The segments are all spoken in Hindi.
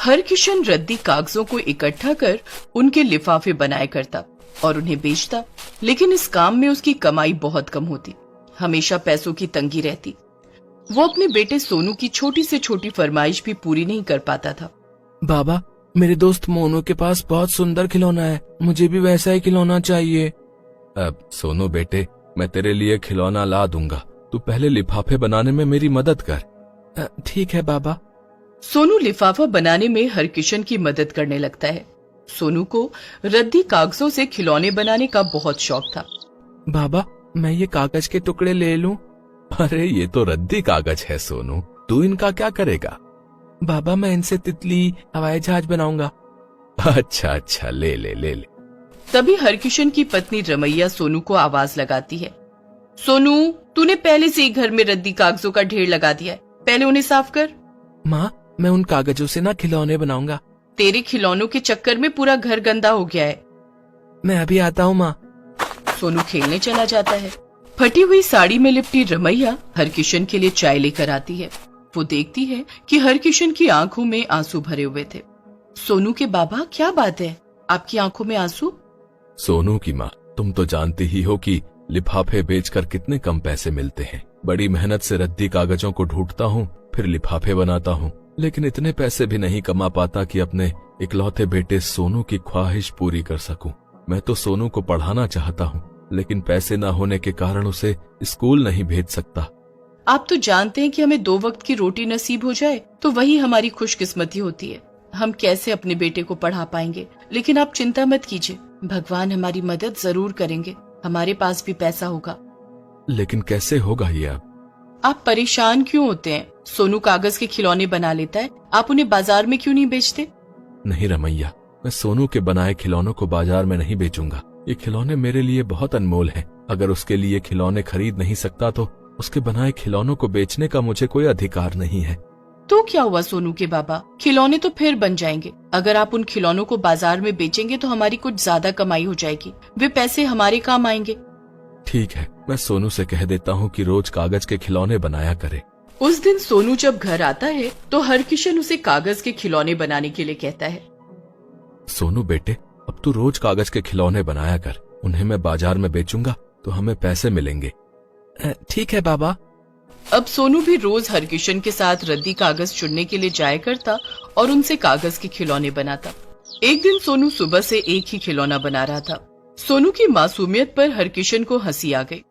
हरकिशन रद्दी कागजों को इकट्ठा कर उनके लिफाफे बनाया करता और उन्हें बेचता, लेकिन इस काम में उसकी कमाई बहुत कम होती। हमेशा पैसों की तंगी रहती। वो अपने बेटे सोनू की छोटी से छोटी फरमाइश भी पूरी नहीं कर पाता था। बाबा, मेरे दोस्त मोनू के पास बहुत सुंदर खिलौना है, मुझे भी वैसा ही खिलौना चाहिए। अब सोनू बेटे, मैं तेरे लिए खिलौना ला दूंगा, तू पहले लिफाफे बनाने में मेरी मदद कर। ठीक है बाबा। सोनू लिफाफा बनाने में हरकिशन की मदद करने लगता है। सोनू को रद्दी कागजों से खिलौने बनाने का बहुत शौक था। बाबा, मैं ये कागज के टुकड़े ले लूं? अरे ये तो रद्दी कागज है सोनू, तू इनका क्या करेगा? बाबा, मैं इनसे तितली, हवाई जहाज बनाऊंगा। अच्छा, ले ले। तभी हरकिशन की पत्नी रमैया सोनू को आवाज लगाती है। सोनू, तूने पहले से ही घर में रद्दी कागजों का ढेर लगा दिया है, पहले उन्हें साफ कर। माँ, मैं उन कागजों से ना खिलौने बनाऊंगा। तेरे खिलौनों के चक्कर में पूरा घर गंदा हो गया है। मैं अभी आता हूँ माँ। सोनू खेलने चला जाता है। फटी हुई साड़ी में लिपटी रमैया हरकिशन के लिए चाय लेकर आती है। वो देखती है कि हरकिशन की आंखों में आंसू भरे हुए थे। सोनू के बाबा, क्या बात है, आपकी आंखों में आंसू? सोनू की माँ, तुम तो जानती ही हो कि लिफाफे बेचकर कितने कम पैसे मिलते हैं। बड़ी मेहनत से रद्दी कागजों को ढूंढता हूँ, फिर लिफाफे बनाता हूँ, लेकिन इतने पैसे भी नहीं कमा पाता कि अपने इकलौते बेटे सोनू की ख्वाहिश पूरी कर सकूं। मैं तो सोनू को पढ़ाना चाहता हूँ, लेकिन पैसे न होने के कारण उसे स्कूल नहीं भेज सकता। आप तो जानते हैं कि हमें 2 वक्त की रोटी नसीब हो जाए तो वही हमारी खुशकिस्मती होती है। हम कैसे अपने बेटे को पढ़ा पाएंगे, लेकिन आप चिंता मत कीजिए, भगवान हमारी मदद जरूर करेंगे। हमारे पास भी पैसा होगा। लेकिन कैसे होगा ये? आप परेशान क्यों होते हैं? सोनू कागज के खिलौने बना लेता है, आप उन्हें बाजार में क्यों नहीं बेचते? नहीं रमैया, मैं सोनू के बनाए खिलौनों को बाजार में नहीं बेचूंगा। ये खिलौने मेरे लिए बहुत अनमोल हैं। अगर उसके लिए खिलौने खरीद नहीं सकता तो उसके बनाए खिलौनों को बेचने का मुझे कोई अधिकार नहीं है। तो क्या हुआ सोनू के बाबा, खिलौने तो फिर बन जाएंगे। अगर आप उन खिलौनों को बाजार में बेचेंगे तो हमारी कुछ ज्यादा कमाई हो जाएगी, वे पैसे हमारे काम आएंगे। ठीक है, मैं सोनू से कह देता हूँ कि रोज कागज के खिलौने बनाया करे। उस दिन सोनू जब घर आता है तो हरकिशन उसे कागज के खिलौने बनाने के लिए कहता है। सोनू बेटे, अब तू रोज कागज के खिलौने बनाया कर, उन्हें मैं बाजार में बेचूंगा तो हमें पैसे मिलेंगे। ठीक है बाबा। अब सोनू भी रोज हरकिशन के साथ रद्दी कागज चुनने के लिए जाया करता और उनसे कागज के खिलौने बनाता। एक दिन सोनू सुबह से एक ही खिलौना बना रहा था। सोनू की मासूमियत पर हरकिशन को हंसी आ गई।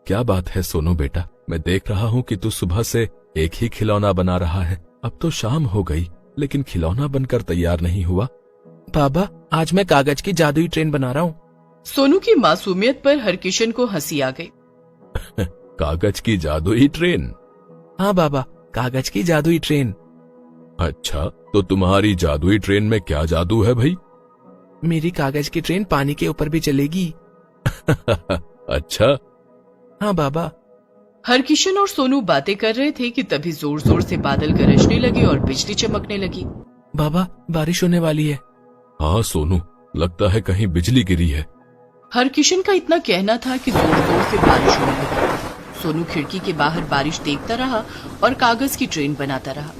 क्या बात है सोनू बेटा, मैं देख रहा हूँ कि तू सुबह से एक ही खिलौना बना रहा है। अब तो शाम हो गई, लेकिन खिलौना बनकर तैयार नहीं हुआ। बाबा, आज मैं कागज की जादुई ट्रेन बना रहा हूँ। सोनू की मासूमियत पर हरकिशन को हंसी आ गई। कागज की जादुई ट्रेन? हाँ बाबा, कागज की जादुई ट्रेन। अच्छा, तो तुम्हारी जादुई ट्रेन में क्या जादू है भाई? मेरी कागज की ट्रेन पानी के ऊपर भी चलेगी। अच्छा। हाँ बाबा। हरकिशन और सोनू बातें कर रहे थे कि तभी जोर जोर से बादल गरजने लगे और बिजली चमकने लगी। बाबा, बारिश होने वाली है। हाँ सोनू, लगता है कहीं बिजली गिरी है। हरकिशन का इतना कहना था कि जोर जोर से बारिश होने लगी। सोनू खिड़की के बाहर बारिश देखता रहा और कागज की ट्रेन बनाता रहा।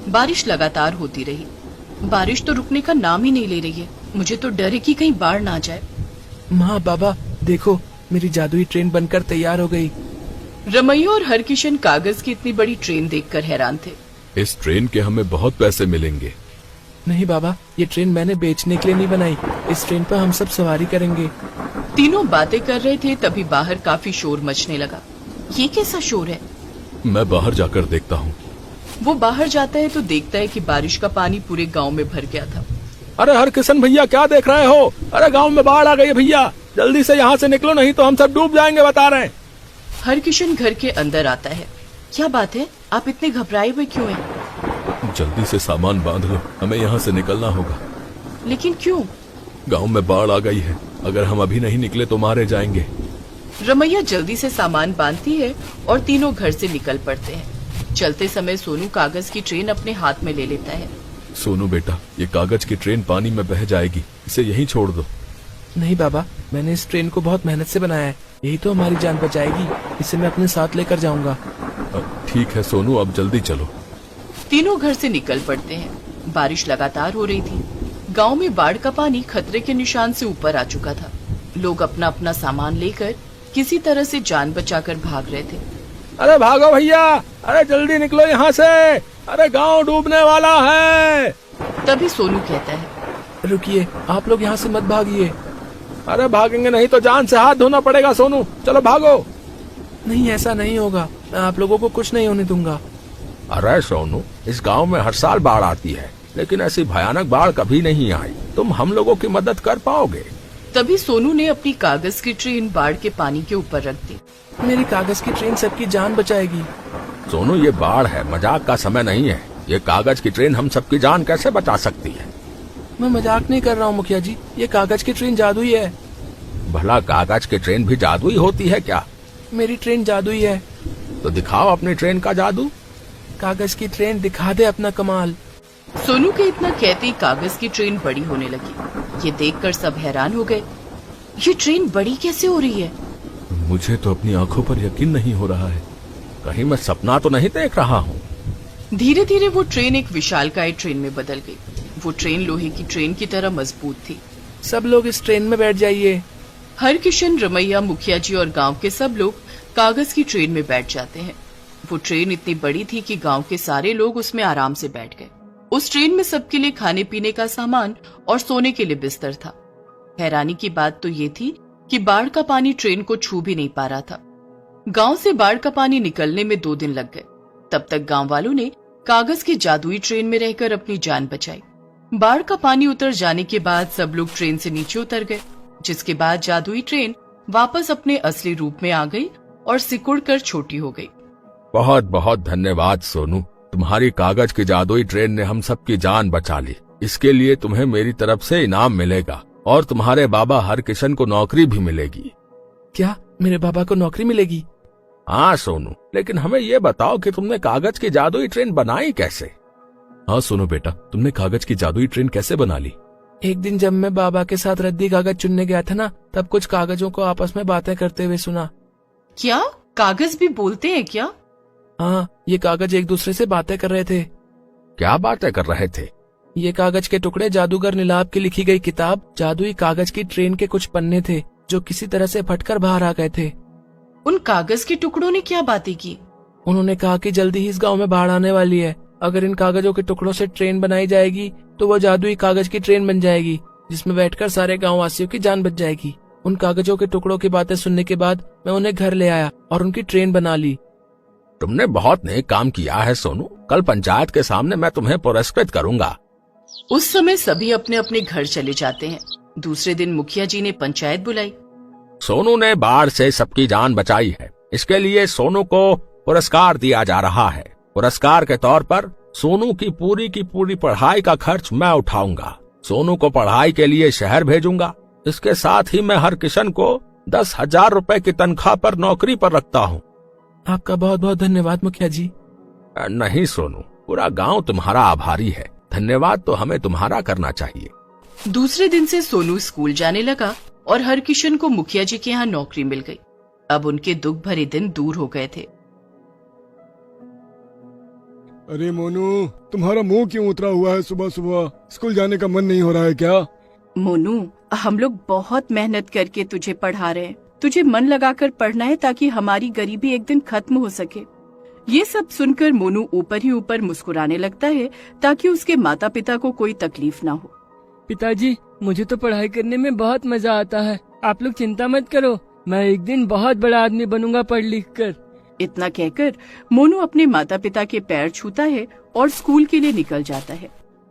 बारिश लगातार होती रही। बारिश तो रुकने का नाम ही नहीं ले रही है। मुझे तो डर है कि कहीं बाढ़ ना आ जाए। माँ, बाबा देखो, मेरी जादुई ट्रेन बनकर तैयार हो गई। रमैया और हरकिशन कागज की इतनी बड़ी ट्रेन देखकर हैरान थे। इस ट्रेन के हमें बहुत पैसे मिलेंगे। नहीं बाबा, ये ट्रेन मैंने बेचने के लिए नहीं बनाई। इस ट्रेन पर हम सब सवारी करेंगे। तीनों बातें कर रहे थे तभी बाहर काफी शोर मचने लगा। ये कैसा शोर है? मैं बाहर जाकर देखता हूँ। वो बाहर जाता है तो देखता है कि बारिश का पानी पूरे गांव में भर गया था। अरे हरकिशन भैया, क्या देख रहे हो? अरे गांव में बाढ़ आ गई है भैया, जल्दी से यहाँ से निकलो, नहीं तो हम सब डूब जाएंगे, बता रहे हैं। हरकिशन घर के अंदर आता है। क्या बात है, आप इतने घबराए हुए क्यों हैं? जल्दी से सामान बांध लो, हमें यहाँ से निकलना होगा। लेकिन क्यों? गांव में बाढ़ आ गई है, अगर हम अभी नहीं निकले तो मारे जाएंगे। रमैया जल्दी से सामान बांधती है और तीनों घर से निकल पड़ते हैं। चलते समय सोनू कागज की ट्रेन अपने हाथ में ले लेता है। सोनू बेटा, ये कागज की ट्रेन पानी में बह जाएगी, इसे यहीं छोड़ दो। नहीं बाबा, मैंने इस ट्रेन को बहुत मेहनत से बनाया है, यही तो हमारी जान बचाएगी। इसे मैं अपने साथ लेकर जाऊंगा। ठीक है सोनू, अब जल्दी चलो। तीनों घर से निकल पड़ते हैं। बारिश लगातार हो रही थी। गांव में बाढ़ का पानी खतरे के निशान से ऊपर आ चुका था। लोग अपना अपना सामान लेकर किसी तरह से जान बचाकर भाग रहे थे। अरे भागो भैया, अरे जल्दी निकलो यहाँ से, अरे गांव डूबने वाला है। तभी सोनू कहता है, रुकिए, आप लोग यहाँ से मत भागिए। अरे भागेंगे नहीं तो जान से हाथ धोना पड़ेगा सोनू, चलो भागो। नहीं, ऐसा नहीं होगा, मैं आप लोगों को कुछ नहीं होने दूंगा। अरे सोनू, इस गांव में हर साल बाढ़ आती है, लेकिन ऐसी भयानक बाढ़ कभी नहीं आई। तुम हम लोगों की मदद कर पाओगे? तभी सोनू ने अपनी कागज की ट्रेन बाढ़ के पानी के ऊपर रख दी। मेरी कागज की ट्रेन सबकी जान बचाएगी। सोनू, ये बाढ़ है, मजाक का समय नहीं है। ये कागज की ट्रेन हम सबकी जान कैसे बचा सकती है? मैं मजाक नहीं कर रहा हूँ मुखिया जी, ये कागज की ट्रेन जादुई है। भला कागज की ट्रेन भी जादुई होती है क्या? मेरी ट्रेन जादुई है। तो दिखाओ अपनी ट्रेन का जादू। कागज की ट्रेन दिखा दे अपना कमाल। सोनू के इतना कहते ही कागज की ट्रेन बड़ी होने लगी। ये देखकर सब हैरान हो गए। ये ट्रेन बड़ी कैसे हो रही है? मुझे तो अपनी आंखों पर यकीन नहीं हो रहा है। कहीं मैं सपना तो नहीं देख रहा हूँ। धीरे धीरे वो ट्रेन एक विशालकाय ट्रेन में बदल गई। वो ट्रेन लोहे की ट्रेन की तरह मजबूत थी। सब लोग इस ट्रेन में बैठ जाइए। हरकिशन, रमैया, मुखिया जी और गांव के सब लोग कागज की ट्रेन में बैठ जाते हैं। वो ट्रेन इतनी बड़ी थी कि गांव के सारे लोग उसमें आराम से बैठ गए। उस ट्रेन में सबके लिए खाने पीने का सामान और सोने के लिए बिस्तर था। हैरानी की बात तो ये थी कि बाढ़ का पानी ट्रेन को छू भी नहीं पा रहा था। गांव से बाढ़ का पानी निकलने में 2 दिन लग गए। तब तक गांव वालों ने कागज की जादुई ट्रेन में रहकर अपनी जान बचाई। बाढ़ का पानी उतर जाने के बाद सब लोग ट्रेन से नीचे उतर गए, जिसके बाद जादुई ट्रेन वापस अपने असली रूप में आ गई और सिकुड़कर छोटी हो गई। बहुत बहुत धन्यवाद सोनू, तुम्हारी कागज की जादुई ट्रेन ने हम सबकी जान बचा ली। इसके लिए तुम्हें मेरी तरफ से इनाम मिलेगा और तुम्हारे बाबा हरकिशन को नौकरी भी मिलेगी। क्या मेरे बाबा को नौकरी मिलेगी? हाँ सोनू, लेकिन हमें ये बताओ कि तुमने कागज की जादुई ट्रेन बनाई कैसे? हाँ सोनू बेटा, तुमने कागज की जादुई ट्रेन कैसे बना ली? एक दिन जब मैं बाबा के साथ रद्दी कागज चुनने गया था ना, तब कुछ कागजों को आपस में बातें करते हुए सुना। क्या कागज भी बोलते हैं क्या? हाँ, ये कागज एक दूसरे से बातें कर रहे थे। क्या बातें कर रहे थे? ये कागज के टुकड़े जादूगर नीलाभ की लिखी गई किताब जादुई कागज की ट्रेन के कुछ पन्ने थे जो किसी तरह से फटकर बाहर आ गए थे। उन कागज के टुकड़ों ने क्या बातें की? उन्होंने कहा कि जल्दी ही इस गांव में बाढ़ आने वाली है। अगर इन कागजों के टुकड़ों से ट्रेन बनाई जाएगी तो वो जादुई कागज की ट्रेन बन जाएगी, जिसमें बैठकर सारे गाँव वासियों की जान बच जाएगी। उन कागजों के टुकड़ों की बातें सुनने के बाद मैं उन्हें घर ले आया और उनकी ट्रेन बना ली। तुमने बहुत नेक काम किया है सोनू। कल पंचायत के सामने मैं तुम्हें पुरस्कृत करूंगा। उस समय सभी अपने अपने घर चले जाते हैं। दूसरे दिन मुखिया जी ने पंचायत बुलाई। सोनू ने बाढ़ से सबकी जान बचाई है, इसके लिए सोनू को पुरस्कार दिया जा रहा है। पुरस्कार के तौर पर सोनू की पूरी पढ़ाई का खर्च मैं उठाऊंगा। सोनू को पढ़ाई के लिए शहर भेजूंगा। इसके साथ ही मैं हरकिशन को 10,000 रुपए की तनख्वाह पर नौकरी पर रखता हूँ। आपका बहुत बहुत धन्यवाद मुखिया जी। नहीं सोनू, पूरा गांव तुम्हारा आभारी है। धन्यवाद तो हमें तुम्हारा करना चाहिए। दूसरे दिन से सोनू स्कूल जाने लगा और हरकिशन को मुखिया जी के यहाँ नौकरी मिल गई। अब उनके दुख भरे दिन दूर हो गए थे। अरे मोनू, तुम्हारा मुंह क्यों उतरा हुआ है? सुबह सुबह स्कूल जाने का मन नहीं हो रहा है क्या? मोनू, हम लोग बहुत मेहनत करके तुझे पढ़ा रहे हैं। तुझे मन लगाकर पढ़ना है ताकि हमारी गरीबी एक दिन खत्म हो सके। ये सब सुनकर मोनू ऊपर ही ऊपर मुस्कुराने लगता है ताकि उसके माता पिता को कोई तकलीफ ना हो। पिताजी, मुझे तो पढ़ाई करने में बहुत मजा आता है। आप लोग चिंता मत करो, मैं एक दिन बहुत बड़ा आदमी बनूंगा पढ़ लिख कर। इतना कहकर मोनू अपने माता पिता के पैर छूता है और स्कूल के लिए निकल जाता है।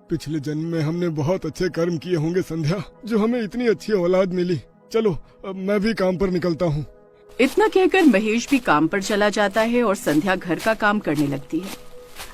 पिछले जन्म में हमने बहुत अच्छे कर्म किए होंगे संध्या, जो हमें इतनी अच्छी औलाद मिली। चलो अब मैं भी काम पर निकलता हूँ। इतना कहकर महेश भी काम पर चला जाता है और संध्या घर का काम करने लगती है।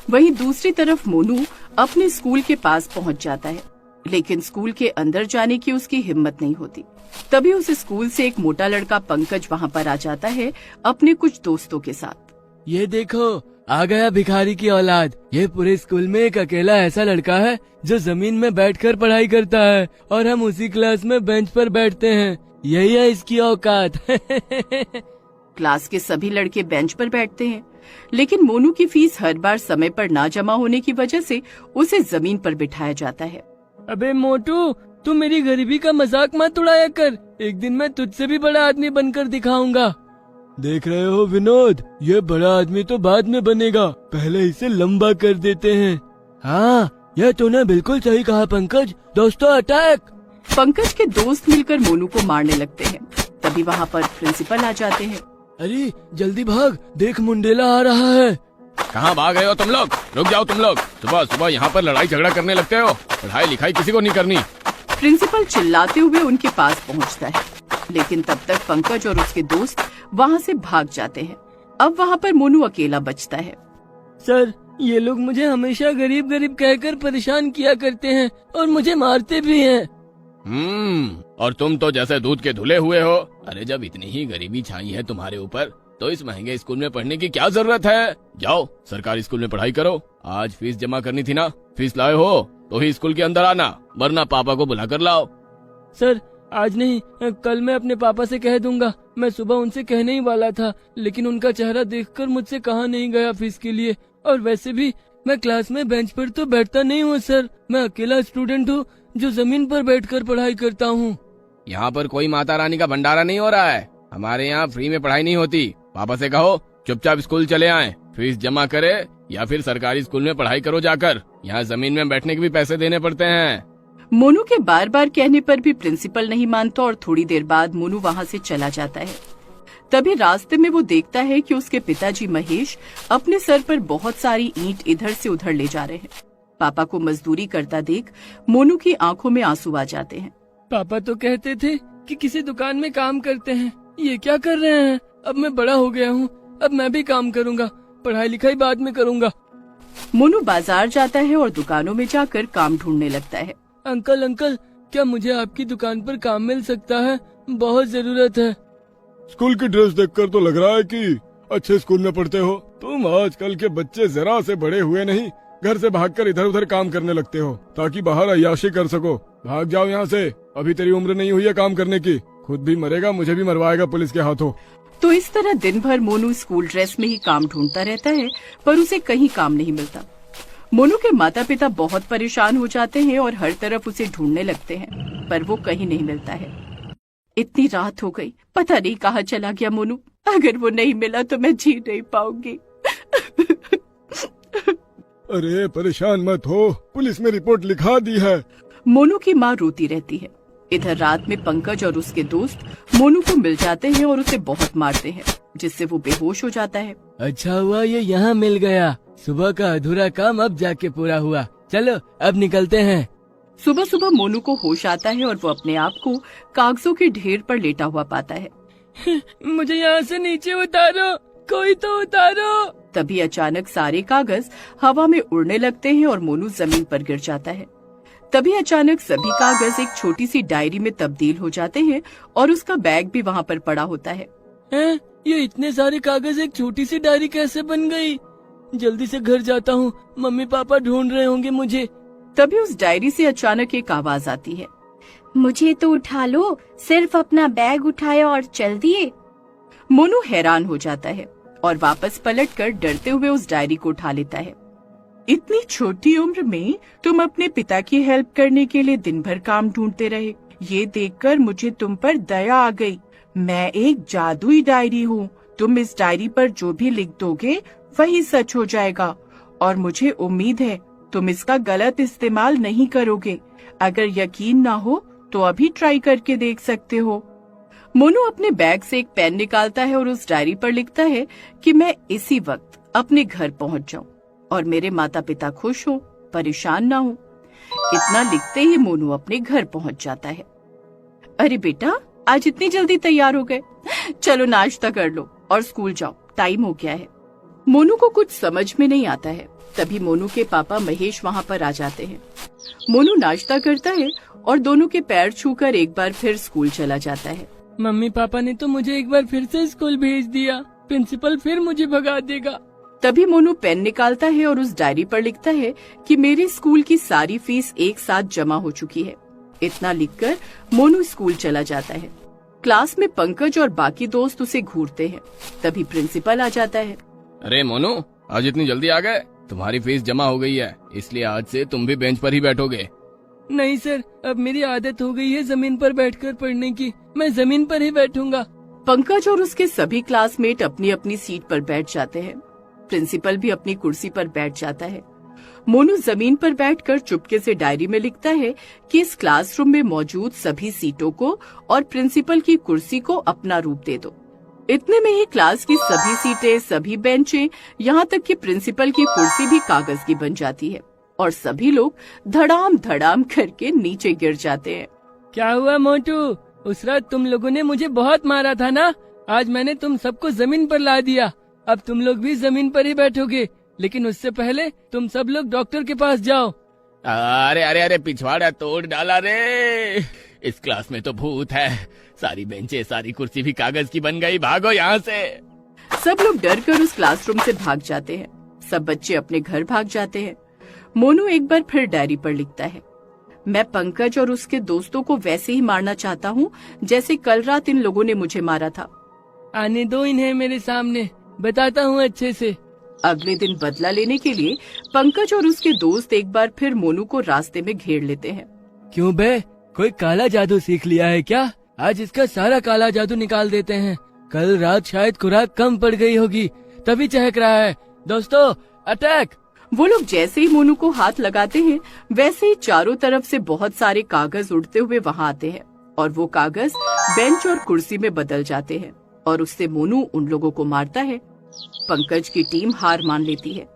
वहीं दूसरी तरफ मोनू अपने स्कूल के पास पहुँच जाता है, लेकिन स्कूल के अंदर जाने की उसकी हिम्मत नहीं होती। तभी उस स्कूल से एक मोटा लड़का पंकज वहाँ पर आ जाता है अपने कुछ दोस्तों के साथ। ये देखो, आ गया भिखारी की औलाद। ये पूरे स्कूल में एक अकेला ऐसा लड़का है जो जमीन में बैठकर पढ़ाई करता है और हम उसी क्लास में बेंच पर बैठते हैं। यही है इसकी औकात। क्लास के सभी लड़के बेंच पर बैठते हैं, लेकिन मोनू की फीस हर बार समय पर ना जमा होने की वजह से उसे जमीन पर बिठाया जाता है। अबे मोटू, तू मेरी गरीबी का मजाक मत उड़ाया कर। एक दिन मैं तुझसे भी बड़ा आदमी बनकर दिखाऊंगा। देख रहे हो विनोद, ये बड़ा आदमी तो बाद में बनेगा, पहले इसे लंबा कर देते हैं। हाँ, यह तूने बिल्कुल सही कहा पंकज। दोस्तों अटैक। पंकज के दोस्त मिलकर मोनू को मारने लगते हैं। तभी वहाँ पर प्रिंसिपल आ जाते हैं। अरे जल्दी भाग, देख मुंडेला आ रहा है। कहाँ भाग रहे हो तुम लोग? रुक जाओ तुम लोग, सुबह सुबह यहाँ पर लड़ाई झगड़ा करने लगते हो। पढ़ाई लिखाई किसी को नहीं करनी। प्रिंसिपल चिल्लाते हुए उनके पास पहुँचता है, लेकिन तब तक पंकज और उसके दोस्त वहाँ से भाग जाते हैं। अब वहाँ पर मोनू अकेला बचता है। सर, ये लोग मुझे हमेशा गरीब गरीब कहकर परेशान किया करते हैं और मुझे मारते भी हैं। और तुम तो जैसे दूध के धुले हुए हो। अरे जब इतनी ही गरीबी छाई है तुम्हारे ऊपर, तो इस महंगे स्कूल में पढ़ने की क्या जरूरत है? जाओ सरकारी स्कूल में पढ़ाई करो। आज फीस जमा करनी थी ना, फीस लाए हो तो ही स्कूल के अंदर आना, वरना पापा को बुला कर लाओ। सर आज नहीं, कल मैं अपने पापा से कह दूंगा। मैं सुबह उनसे कहने ही वाला था, लेकिन उनका चेहरा देखकर मुझसे कहा नहीं गया फीस के लिए। और वैसे भी मैं क्लास में बेंच पर तो बैठता नहीं हूँ सर। मैं अकेला स्टूडेंट हूँ जो जमीन पर बैठकर पढ़ाई करता हूँ। यहाँ पर कोई माता रानी का भंडारा नहीं हो रहा है। हमारे यहाँ फ्री में पढ़ाई नहीं होती। पापा से कहो चुपचाप स्कूल चले आए, फीस जमा करे या फिर सरकारी स्कूल में पढ़ाई करो जाकर। यहाँ जमीन में बैठने के भी पैसे देने पड़ते हैं। मोनू के बार बार कहने पर भी प्रिंसिपल नहीं मानता और थोड़ी देर बाद मोनू वहाँ से चला जाता है। तभी रास्ते में वो देखता है कि उसके पिताजी महेश अपने सर पर बहुत सारी ईंट इधर से उधर ले जा रहे हैं। पापा को मजदूरी करता देख मोनू की आंखों में आंसू आ जाते हैं। पापा तो कहते थे कि किसी दुकान में काम करते हैं, ये क्या कर रहे हैं? अब मैं बड़ा हो गया हूँ, अब मैं भी काम करूँगा, पढ़ाई लिखाई बाद में करूँगा। मोनू बाजार जाता है और दुकानों में जाकर काम ढूंढने लगता है। अंकल अंकल, क्या मुझे आपकी दुकान पर काम मिल सकता है? बहुत जरूरत है। स्कूल की ड्रेस देखकर तो लग रहा है कि अच्छे स्कूल में पढ़ते हो। तुम आजकल के बच्चे जरा से बड़े हुए नहीं, घर से भागकर इधर उधर काम करने लगते हो ताकि बाहर अय्याशी कर सको। भाग जाओ यहाँ से, अभी तेरी उम्र नहीं हुई है काम करने की। खुद भी मरेगा, मुझे भी मरवाएगा पुलिस के हाथों। तो इस तरह दिन भर मोनू स्कूल ड्रेस में ही काम ढूंढता रहता है, पर उसे कहीं काम नहीं मिलता। मोनू के माता पिता बहुत परेशान हो जाते हैं और हर तरफ उसे ढूंढने लगते हैं, पर वो कहीं नहीं मिलता है। इतनी रात हो गई, पता नहीं कहाँ चला गया मोनू। अगर वो नहीं मिला तो मैं जी नहीं पाऊंगी। अरे परेशान मत हो, पुलिस में रिपोर्ट लिखा दी है। मोनू की माँ रोती रहती है। इधर रात में पंकज और उसके दोस्त मोनू को मिल जाते हैं और उसे बहुत मारते हैं, जिससे वो बेहोश हो जाता है। अच्छा हुआ ये यहाँ मिल गया। सुबह का अधूरा काम अब जाके पूरा हुआ। चलो अब निकलते हैं। सुबह सुबह मोनू को होश आता है और वो अपने आप को कागजों के ढेर पर लेटा हुआ पाता है। मुझे यहाँ से नीचे उतारो, कोई तो उतारो। तभी अचानक सारे कागज हवा में उड़ने लगते हैं और मोनू जमीन पर गिर जाता है। तभी अचानक सभी कागज एक छोटी सी डायरी में तब्दील हो जाते हैं और उसका बैग भी वहाँ पर पड़ा होता है। ये इतने सारे कागज एक छोटी सी डायरी कैसे बन गई? जल्दी से घर जाता हूँ, मम्मी पापा ढूंढ रहे होंगे मुझे। तभी उस डायरी से अचानक एक आवाज आती है, मुझे तो उठा लो, सिर्फ अपना बैग उठाया और चल दिए। मोनू हैरान हो जाता है और वापस पलटकर डरते हुए उस डायरी को उठा लेता है। इतनी छोटी उम्र में तुम अपने पिता की हेल्प करने के लिए दिन भर काम ढूंढते रहे। ये देखकर मुझे तुम पर दया आ गई। मैं एक जादुई डायरी हूँ। तुम इस डायरी पर जो भी लिख दोगे वही सच हो जाएगा और मुझे उम्मीद है तुम इसका गलत इस्तेमाल नहीं करोगे। अगर यकीन ना हो तो अभी ट्राई करके देख सकते हो। मोनू अपने बैग से एक पेन निकालता है और उस डायरी पर लिखता है कि मैं इसी वक्त अपने घर पहुंच जाऊं और मेरे माता पिता खुश हो, परेशान ना हो। इतना लिखते ही मोनू अपने घर पहुंच जाता है। अरे बेटा, आज इतनी जल्दी तैयार हो गए? चलो नाश्ता कर लो और स्कूल जाओ, टाइम हो गया है। मोनू को कुछ समझ में नहीं आता है। तभी मोनू के पापा महेश वहाँ पर आ जाते हैं। मोनू नाश्ता करता है और दोनों के पैर छूकर एक बार फिर स्कूल चला जाता है। मम्मी पापा ने तो मुझे एक बार फिर से स्कूल भेज दिया, प्रिंसिपल फिर मुझे भगा देगा। तभी मोनू पेन निकालता है और उस डायरी पर लिखता है कि मेरे स्कूल की सारी फीस एक साथ जमा हो चुकी है। इतना लिखकर मोनू स्कूल चला जाता है। क्लास में पंकज और बाकी दोस्त उसे घूरते हैं। तभी प्रिंसिपल आ जाता है। अरे मोनू, आज इतनी जल्दी आ गए? तुम्हारी फीस जमा हो गई है, इसलिए आज से तुम भी बेंच पर ही बैठोगे। नहीं सर, अब मेरी आदत हो गई है जमीन पर बैठकर पढ़ने की। मैं जमीन पर ही बैठूंगा। पंकज और उसके सभी क्लासमेट अपनी अपनी सीट पर बैठ जाते हैं। प्रिंसिपल भी अपनी कुर्सी पर बैठ जाता है। मोनू जमीन पर बैठकर चुपके से डायरी में लिखता है कि इस क्लासरूम में मौजूद सभी सीटों को और प्रिंसिपल की कुर्सी को अपना रूप दे दो। इतने में ही क्लास की सभी सीटें, सभी बेंचें, यहाँ तक कि प्रिंसिपल की कुर्सी भी कागज की बन जाती है और सभी लोग धड़ाम धड़ाम करके नीचे गिर जाते हैं। क्या हुआ मोटू? उस रात तुम लोगों ने मुझे बहुत मारा था ना? आज मैंने तुम सबको जमीन पर ला दिया। अब तुम लोग भी जमीन पर ही बैठोगे, लेकिन उससे पहले तुम सब लोग डॉक्टर के पास जाओ। अरे अरे अरे, पिछवाड़ा तोड़ डाला रे। इस क्लास में तो भूत है। सारी बेंचें, सारी कुर्सी भी कागज की बन गई। भागो यहाँ से। सब लोग डर कर उस क्लासरूम से भाग जाते हैं। सब बच्चे अपने घर भाग जाते हैं। मोनू एक बार फिर डायरी पर लिखता है, मैं पंकज और उसके दोस्तों को वैसे ही मारना चाहता हूँ जैसे कल रात इन लोगों ने मुझे मारा था। आने दो इन्हें मेरे सामने, बताता हूँ अच्छे से। अगले दिन बदला लेने के लिए पंकज और उसके दोस्त एक बार फिर मोनू को रास्ते में घेर लेते हैं। क्यों बे, कोई काला जादू सीख लिया है क्या? आज इसका सारा काला जादू निकाल देते हैं। कल रात शायद खुराक कम पड़ गई होगी, तभी चहक रहा है। दोस्तों, अटैक! वो लोग जैसे ही मोनू को हाथ लगाते हैं, वैसे ही चारों तरफ से बहुत सारे कागज उड़ते हुए वहाँ आते हैं और वो कागज बेंच और कुर्सी में बदल जाते हैं और उससे मोनू उन लोगों को मारता है। पंकज की टीम हार मान लेती है।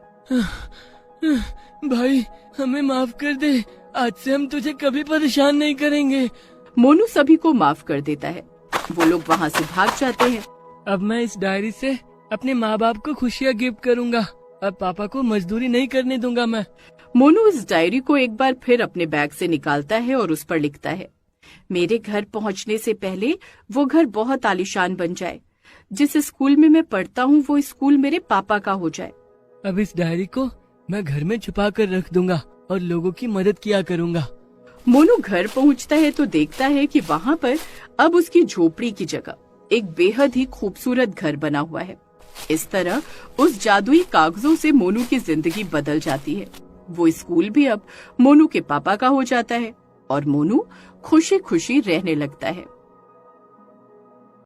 भाई, हमें माफ कर दे। आज से हम तुझे कभी परेशान नहीं करेंगे। मोनू सभी को माफ कर देता है। वो लोग वहाँ से भाग जाते हैं। अब मैं इस डायरी से अपने माँ बाप को खुशियाँ गिफ्ट करूँगा। अब पापा को मजदूरी नहीं करने दूंगा मैं। मोनू इस डायरी को एक बार फिर अपने बैग से निकालता है और उस पर लिखता है, मेरे घर पहुँचने से पहले वो घर बहुत आलीशान बन जाए। जिस स्कूल में मैं पढ़ता हूँ वो स्कूल मेरे पापा का हो जाए। अब इस डायरी को मैं घर में छुपा कर रख दूंगा और लोगों की मदद किया करूँगा। मोनू घर पहुँचता है तो देखता है कि वहाँ पर अब उसकी झोपड़ी की जगह एक बेहद ही खूबसूरत घर बना हुआ है। इस तरह उस जादुई कागजों से मोनू की जिंदगी बदल जाती है। वो स्कूल भी अब मोनू के पापा का हो जाता है और मोनू खुशी खुशी रहने लगता है।